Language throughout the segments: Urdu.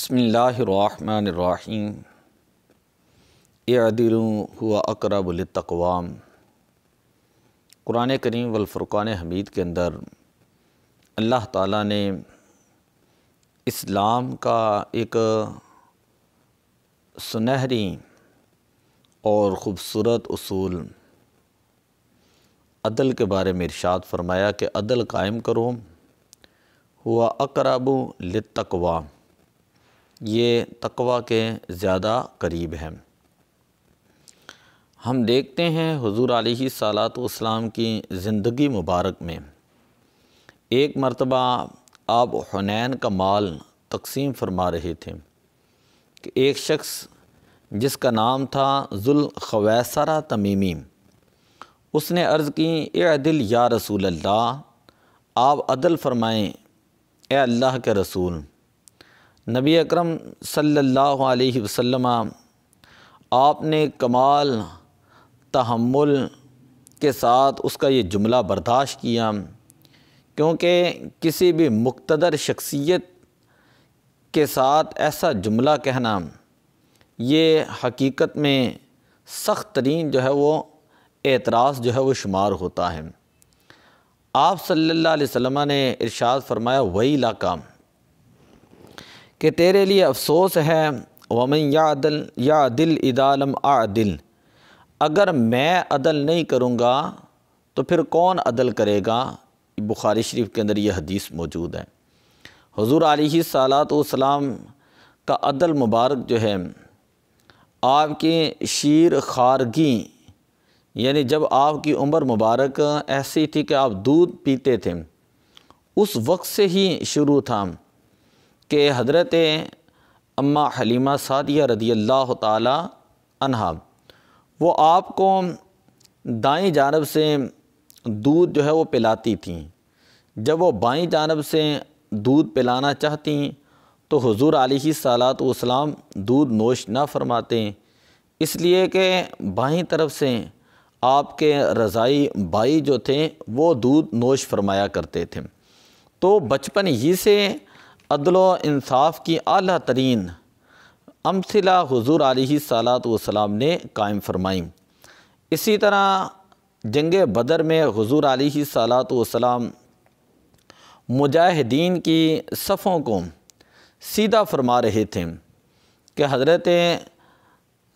بسم اللہ الرحمن الرحیم اعدلوا هو اقرب للتقوی۔ قرآن کریم والفرقان حمید کے اندر اللہ تعالیٰ نے اسلام کا ایک سنہری اور خوبصورت اصول عدل کے بارے میں ارشاد فرمایا کہ عدل قائم کرو، ہوا اقرب للتقوی، یہ تقوی کے زیادہ قریب ہے۔ ہم دیکھتے ہیں حضور علیہ الصلاۃ والسلام کی زندگی مبارک میں ایک مرتبہ آپ حنین کا مال تقسیم فرما رہے تھے کہ ایک شخص جس کا نام تھا ذوالخویسرہ تمیمی، اس نے عرض کی اعدل یا رسول اللہ، آپ عدل فرمائیں اے اللہ کے رسول۔ نبی اکرم صلی اللہ علیہ وسلم آپ نے کمال تحمل کے ساتھ اس کا یہ جملہ برداشت کیا، کیونکہ کسی بھی مقتدر شخصیت کے ساتھ ایسا جملہ کہنا یہ حقیقت میں سخت ترین جو ہے وہ اعتراض جو ہے وہ شمار ہوتا ہے۔ آپ صلی اللہ علیہ وسلم نے ارشاد فرمایا ویلک، کہ تیرے لیے افسوس ہے، ومن یعدل اذا لم اعدل، اگر میں عدل نہیں کروں گا تو پھر کون عدل کرے گا۔ بخاری شریف کے اندر یہ حدیث موجود ہے۔ حضور علیہ الصلاۃ والسلام کا عدل مبارک جو ہے، آپ کی شیر خارگی، یعنی جب آپ کی عمر مبارک ایسی تھی کہ آپ دودھ پیتے تھے، اس وقت سے ہی شروع تھا کہ حضرت اماں حلیمہ سعدیہ رضی اللہ تعالی عنہا وہ آپ کو دائیں جانب سے دودھ جو ہے وہ پلاتی تھیں۔ جب وہ بائیں جانب سے دودھ پلانا چاہتی تو حضور علیہ الصلاۃ والسلام دودھ نوش نہ فرماتے، اس لیے کہ بائیں طرف سے آپ کے رضائی بھائی جو تھے وہ دودھ نوش فرمایا کرتے تھے۔ تو بچپن ہی سے عدل و انصاف کی اعلیٰ ترین امثلہ حضور علیہ الصلاۃ والسلام نے قائم فرمائیں۔ اسی طرح جنگ بدر میں حضور علیہ الصلاۃ والسلام مجاہدین کی صفوں کو سیدھا فرما رہے تھے کہ حضرت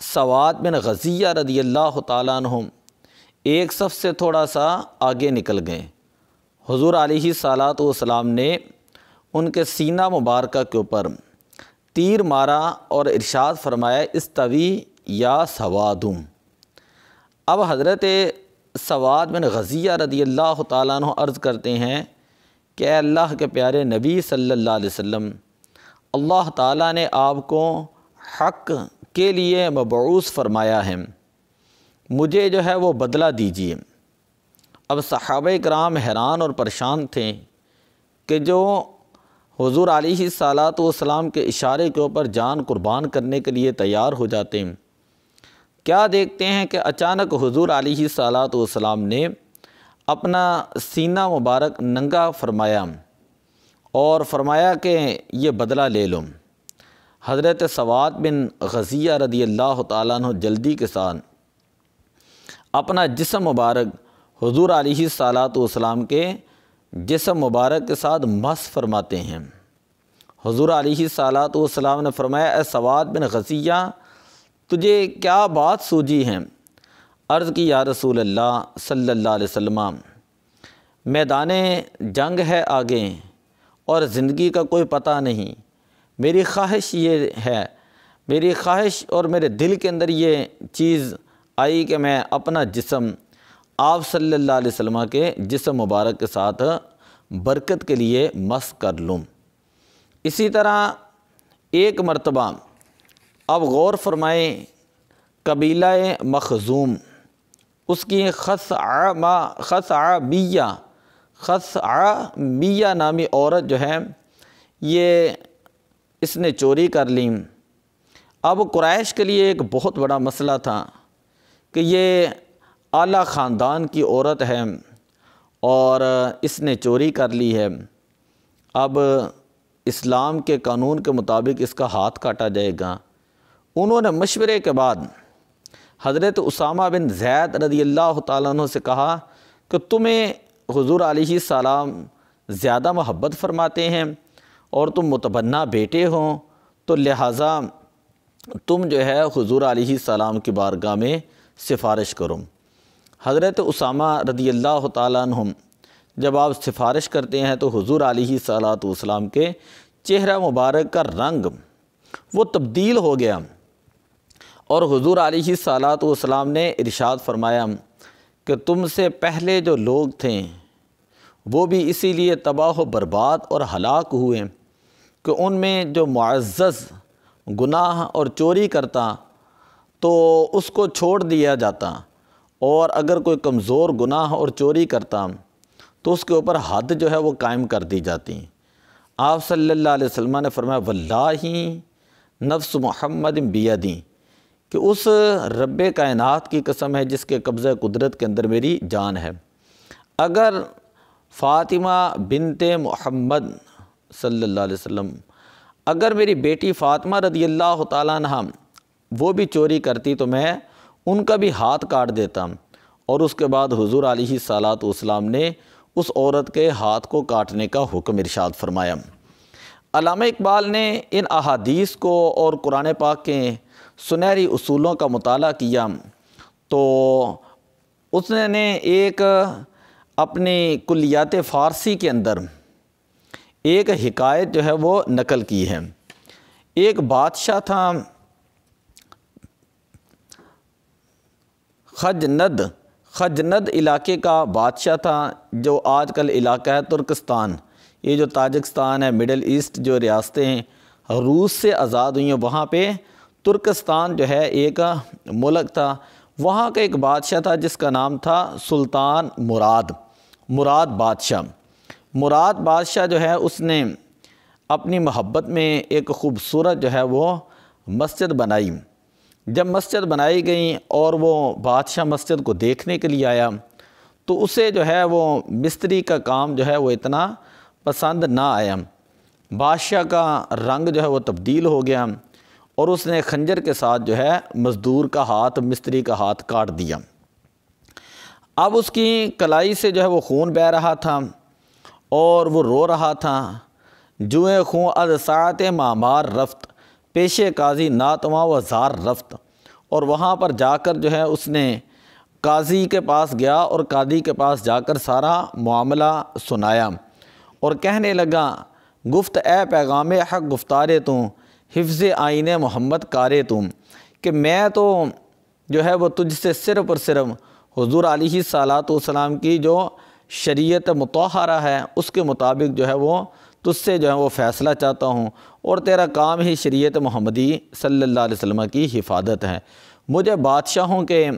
سواد بن غزیہ رضی اللہ تعالیٰ عنہ ایک صف سے تھوڑا سا آگے نکل گئے۔ حضور علیہ الصلاۃ والسلام نے ان کے سینہ مبارکہ کے اوپر تیر مارا اور ارشاد فرمایا استوی یا سوادم۔ اب حضرت سواد بن غزیہ رضی اللہ تعالیٰ عنہ عرض کرتے ہیں کہ اے اللہ کے پیارے نبی صلی اللہ علیہ وسلم، اللہ تعالیٰ نے آپ کو حق کے لیے مبعوث فرمایا ہے، مجھے جو ہے وہ بدلہ دیجیے۔ اب صحابہ کرام حیران اور پریشان تھے کہ جو حضور علیہ الصلاۃ والسلام کے اشارے کے اوپر جان قربان کرنے کے لیے تیار ہو جاتے ہیں، کیا دیکھتے ہیں کہ اچانک حضور علیہ الصلاۃ والسلام نے اپنا سینہ مبارک ننگا فرمایا اور فرمایا کہ یہ بدلہ لے لو۔ حضرت سواد بن غزیہ رضی اللہ تعالیٰ عنہ جلدی کے ساتھ اپنا جسم مبارک حضور علیہ الصلاۃ والسلام کے جسم مبارک کے ساتھ مس فرماتے ہیں۔ حضور علیہ الصلاۃ والسلام نے فرمایا اے سواد بن غزیہ، تجھے کیا بات سوجی ہے؟ عرض کی یا رسول اللہ صلی اللہ علیہ وسلم، میدان جنگ ہے آگے اور زندگی کا کوئی پتہ نہیں، میری خواہش یہ ہے، میری خواہش اور میرے دل کے اندر یہ چیز آئی کہ میں اپنا جسم آپ صلی اللہ علیہ وسلم کے جسم مبارک کے ساتھ برکت کے لیے مس کر لوں۔ اسی طرح ایک مرتبہ اب غور فرمائیں، قبیلہ مخزوم، اس کی خثعبیہ نامی عورت جو ہے یہ اس نے چوری کر لی۔ اب قریش کے لیے ایک بہت بڑا مسئلہ تھا کہ یہ اعلیٰ خاندان کی عورت ہے اور اس نے چوری کر لی ہے۔ اب اسلام کے قانون کے مطابق اس کا ہاتھ کاٹا جائے گا۔ انہوں نے مشورے کے بعد حضرت اسامہ بن زید رضی اللہ تعالیٰ عنہ سے کہا کہ تمہیں حضور علیہ السلام زیادہ محبت فرماتے ہیں اور تم متبنہ بیٹے ہوں، تو لہٰذا تم جو ہے حضور علیہ السلام کی بارگاہ میں سفارش کرو۔ حضرت اسامہ رضی اللہ تعالیٰ عنہ جب آپ سفارش کرتے ہیں تو حضور علیہ السلام کے چہرہ مبارک کا رنگ وہ تبدیل ہو گیا، اور حضور علیہ السلام نے ارشاد فرمایا کہ تم سے پہلے جو لوگ تھے وہ بھی اسی لیے تباہ و برباد اور ہلاک ہوئے کہ ان میں جو معزز گناہ اور چوری کرتا تو اس کو چھوڑ دیا جاتا، اور اگر کوئی کمزور گناہ اور چوری کرتا تو اس کے اوپر حد جو ہے وہ قائم کر دی جاتی۔ آپ صلی اللہ علیہ وسلم نے فرمایا واللہ نفس محمد بیدی، کہ اس رب کائنات کی قسم ہے جس کے قبضہ قدرت کے اندر میری جان ہے، اگر فاطمہ بنت محمد صلی اللہ علیہ وسلم، اگر میری بیٹی فاطمہ رضی اللہ تعالیٰ عنہ وہ بھی چوری کرتی تو میں ان کا بھی ہاتھ کاٹ دیتا۔ اور اس کے بعد حضور علیہ السلام نے اس عورت کے ہاتھ کو کاٹنے کا حکم ارشاد فرمایا۔ علامہ اقبال نے ان احادیث کو اور قرآن پاک کے سنہری اصولوں کا مطالعہ کیا تو اس نے ایک اپنی کلیات فارسی کے اندر ایک حکایت جو ہے وہ نقل کی ہے۔ ایک بادشاہ تھا خجند علاقے کا بادشاہ تھا، جو آج کل علاقہ ہے ترکستان، یہ جو تاجکستان ہے، مڈل ایسٹ جو ریاستیں ہیں روس سے آزاد ہوئی ہیں، وہاں پہ ترکستان جو ہے ایک ملک تھا۔ وہاں کا ایک بادشاہ تھا جس کا نام تھا سلطان مراد بادشاہ۔ مراد بادشاہ جو ہے اس نے اپنی محبت میں ایک خوبصورت جو ہے وہ مسجد بنائی۔ جب مسجد بنائی گئی اور وہ بادشاہ مسجد کو دیکھنے کے لیے آیا تو اسے جو ہے وہ مستری کا کام جو ہے وہ اتنا پسند نہ آیا۔ بادشاہ کا رنگ جو ہے وہ تبدیل ہو گیا اور اس نے خنجر کے ساتھ جو ہے مزدور کا ہاتھ، مستری کا ہاتھ کاٹ دیا۔ اب اس کی کلائی سے جو ہے وہ خون بہہ رہا تھا اور وہ رو رہا تھا۔ جوئے خون از ساعت معمار رفت، پیش قاضی ناتواں و زار رفت، اور وہاں پر جا کر جو ہے اس نے قاضی کے پاس گیا اور قاضی کے پاس جا کر سارا معاملہ سنایا اور کہنے لگا گفت اے پیغام حق گفتارے تم، حفظ آئین محمد کارے تم، کہ میں تو جو ہے وہ تجھ سے صرف اور صرف حضور علیہ السلام کی جو شریعت مطہرہ ہے اس کے مطابق جو ہے وہ تجھ سے جو ہے وہ فیصلہ چاہتا ہوں، اور تیرا کام ہی شریعت محمدی صلی اللہ علیہ وسلم کی حفاظت ہے۔ مجھے بادشاہوں کے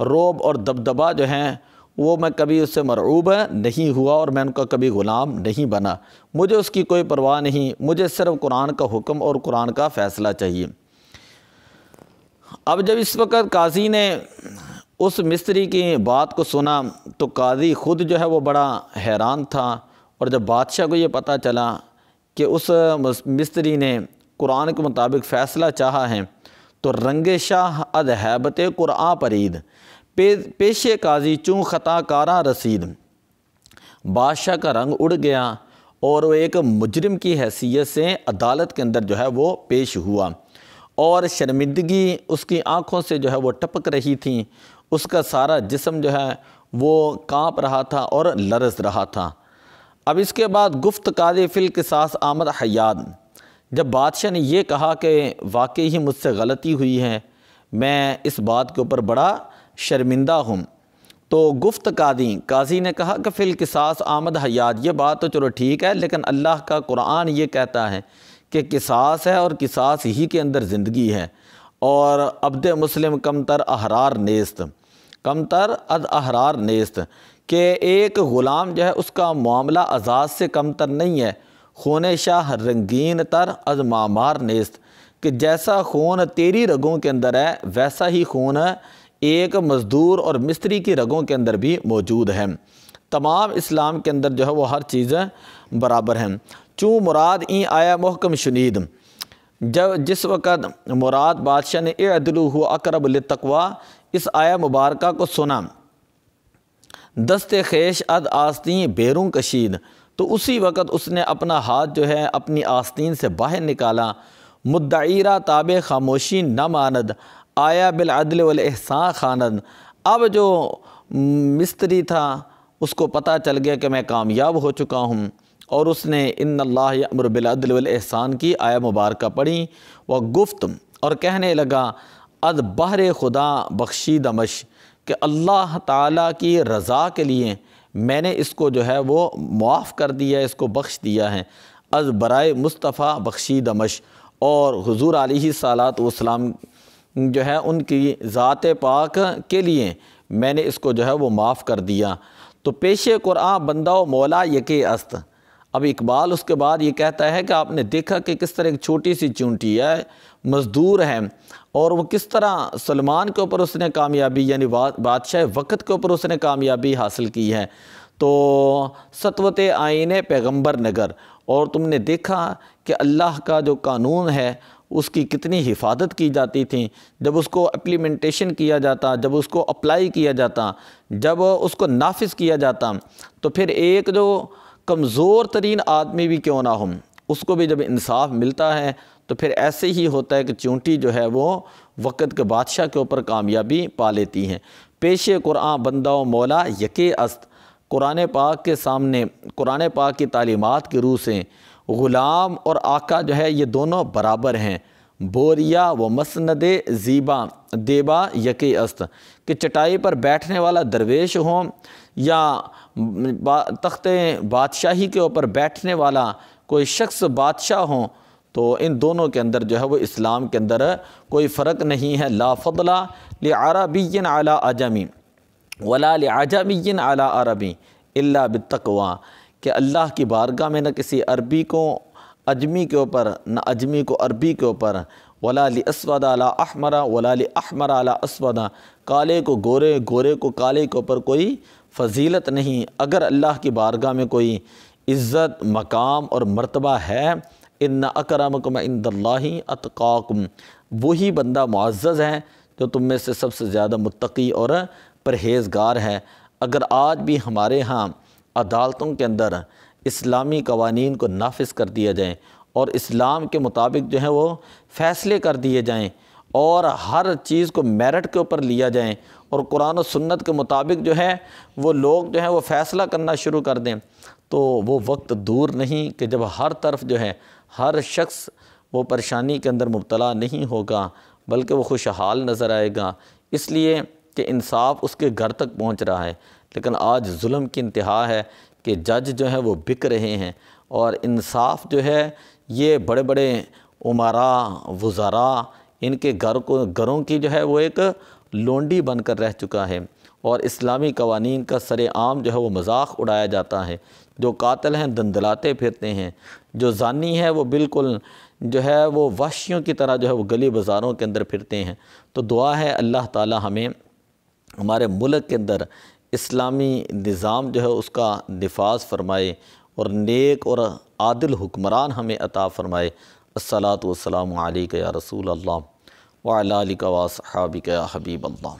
رعب اور دبدبہ جو ہیں وہ میں کبھی اس سے مرعوب نہیں ہوا اور میں ان کا کبھی غلام نہیں بنا، مجھے اس کی کوئی پرواہ نہیں، مجھے صرف قرآن کا حکم اور قرآن کا فیصلہ چاہیے۔ اب جب اس وقت قاضی نے اس مستری کی بات کو سنا تو قاضی خود جو ہے وہ بڑا حیران تھا، اور جب بادشاہ کو یہ پتہ چلا کہ اس مستری نے قرآن کے مطابق فیصلہ چاہا ہے تو رنگ شاہ اد ہیبت قرآن پرید، پیش قاضی چوں خطا کاراں رسید، بادشاہ کا رنگ اڑ گیا اور وہ ایک مجرم کی حیثیت سے عدالت کے اندر جو ہے وہ پیش ہوا، اور شرمندگی اس کی آنکھوں سے جو ہے وہ ٹپک رہی تھی، اس کا سارا جسم جو ہے وہ کانپ رہا تھا اور لرز رہا تھا۔ اب اس کے بعد گفت قاضی فی القصاص آمد حیات، جب بادشاہ نے یہ کہا کہ واقعی ہی مجھ سے غلطی ہوئی ہے، میں اس بات کے اوپر بڑا شرمندہ ہوں، تو گفت قاضی نے کہا کہ فی القصاص آمد حیات، یہ بات تو چلو ٹھیک ہے لیکن اللہ کا قرآن یہ کہتا ہے کہ قصاص ہے اور قصاص ہی کے اندر زندگی ہے، اور عبد مسلم کم تر احرار نیست، کم تر از احرار نیست، کہ ایک غلام جو ہے اس کا معاملہ آزاد سے کم تر نہیں ہے، خون شاہ رنگین تر از معمار نیست، کہ جیسا خون تیری رگوں کے اندر ہے ویسا ہی خون ایک مزدور اور مستری کی رگوں کے اندر بھی موجود ہے، تمام اسلام کے اندر جو ہے وہ ہر چیز برابر ہیں۔ چوں مراد این آیا محکم شنید، جس وقت مراد بادشاہ نے اعدلوا هو اقرب للتقوی اس آیا مبارکہ کو سنا، دست خیش اد آستین بیرون کشید، تو اسی وقت اس نے اپنا ہاتھ جو ہے اپنی آستین سے باہر نکالا، مدعیرہ تابع خاموشی نہ ماند، آیا بالعدل والاحسان خاند، اب جو مستری تھا اس کو پتہ چل گیا کہ میں کامیاب ہو چکا ہوں، اور اس نے ان اللہ یأمر بالعدل والاحسان کی آیا مبارکہ پڑھی، وہ گفت اور کہنے لگا از بہر خدا بخشیدمش، کہ اللہ تعالیٰ کی رضا کے لیے میں نے اس کو جو ہے وہ معاف کر دیا، اس کو بخش دیا ہے، از برائے مصطفیٰ بخشیدمش، اور حضور علیہ الصلاۃ والسلام جو ہے ان کی ذات پاک کے لیے میں نے اس کو جو ہے وہ معاف کر دیا۔ تو پیش قرآن بندہ و مولا یکے است۔ اب اقبال اس کے بعد یہ کہتا ہے کہ آپ نے دیکھا کہ کس طرح ایک چھوٹی سی چونٹی ہے، مزدور ہے، اور وہ کس طرح سلمان کے اوپر اس نے کامیابی، یعنی بادشاہ وقت کے اوپر اس نے کامیابی حاصل کی ہے۔ تو سطوت آئین پیغمبر نگر، اور تم نے دیکھا کہ اللہ کا جو قانون ہے اس کی کتنی حفاظت کی جاتی تھی، جب اس کو اپلیمنٹیشن کیا جاتا، جب اس کو اپلائی کیا جاتا، جب اس کو نافذ کیا جاتا، تو پھر ایک جو کمزور ترین آدمی بھی کیوں نہ ہو اس کو بھی جب انصاف ملتا ہے تو پھر ایسے ہی ہوتا ہے کہ چونٹی جو ہے وہ وقت کے بادشاہ کے اوپر کامیابی پا لیتی ہیں۔ پیش قرآن بندہ و مولا یکے است، قرآن پاک کے سامنے قرآن پاک کی تعلیمات کی روح سے غلام اور آقا جو ہے یہ دونوں برابر ہیں۔ بوریا و مسند زیبا دیبا یکے است، کہ چٹائی پر بیٹھنے والا درویش ہوں یا تخت بادشاہی کے اوپر بیٹھنے والا کوئی شخص بادشاہ ہوں، تو ان دونوں کے اندر جو ہے وہ اسلام کے اندر کوئی فرق نہیں ہے۔ لا فضل لعربی علی عجمی ولا لعجمی علی عربی الا بالتقوی، کہ اللہ کی بارگاہ میں نہ کسی عربی کو اجمی کے اوپر، نہ اجمی کو عربی کے اوپر، ولا لاسود علی احمر ولا لاحمر علی اسود، کالے کو گورے، گورے کو کالے کے اوپر کوئی فضیلت نہیں۔ اگر اللہ کی بارگاہ میں کوئی عزت، مقام اور مرتبہ ہے، ان اکرمکم عند اللہ اتقاکم، وہی بندہ معزز ہے جو تم میں سے سب سے زیادہ متقی اور پرہیزگار ہے۔ اگر آج بھی ہمارے ہاں عدالتوں کے اندر اسلامی قوانین کو نافذ کر دیا جائیں اور اسلام کے مطابق جو ہے وہ فیصلے کر دیے جائیں، اور ہر چیز کو میرٹ کے اوپر لیا جائیں، اور قرآن و سنت کے مطابق جو ہے وہ لوگ جو ہے وہ فیصلہ کرنا شروع کر دیں، تو وہ وقت دور نہیں کہ جب ہر طرف جو ہے ہر شخص وہ پریشانی کے اندر مبتلا نہیں ہوگا بلکہ وہ خوشحال نظر آئے گا، اس لیے کہ انصاف اس کے گھر تک پہنچ رہا ہے۔ لیکن آج ظلم کی انتہا ہے کہ جج جو ہیں وہ بک رہے ہیں، اور انصاف جو ہے یہ بڑے بڑے امراء، وزراء، ان کے گھروں کی جو ہے وہ ایک لونڈی بن کر رہ چکا ہے، اور اسلامی قوانین کا سر عام جو ہے وہ مذاق اڑایا جاتا ہے۔ جو قاتل ہیں دندلاتے پھرتے ہیں، جو زانی ہے وہ بالکل جو ہے وہ وحشیوں کی طرح جو ہے وہ گلی بازاروں کے اندر پھرتے ہیں۔ تو دعا ہے اللہ تعالی ہمیں ہمارے ملک کے اندر اسلامی نظام جو ہے اس کا نفاذ فرمائے، اور نیک اور عادل حکمران ہمیں عطا فرمائے۔ الصلاۃ والسلام علیک یا رسول اللہ وعلی آلک واصحابک یا حبیب اللہ۔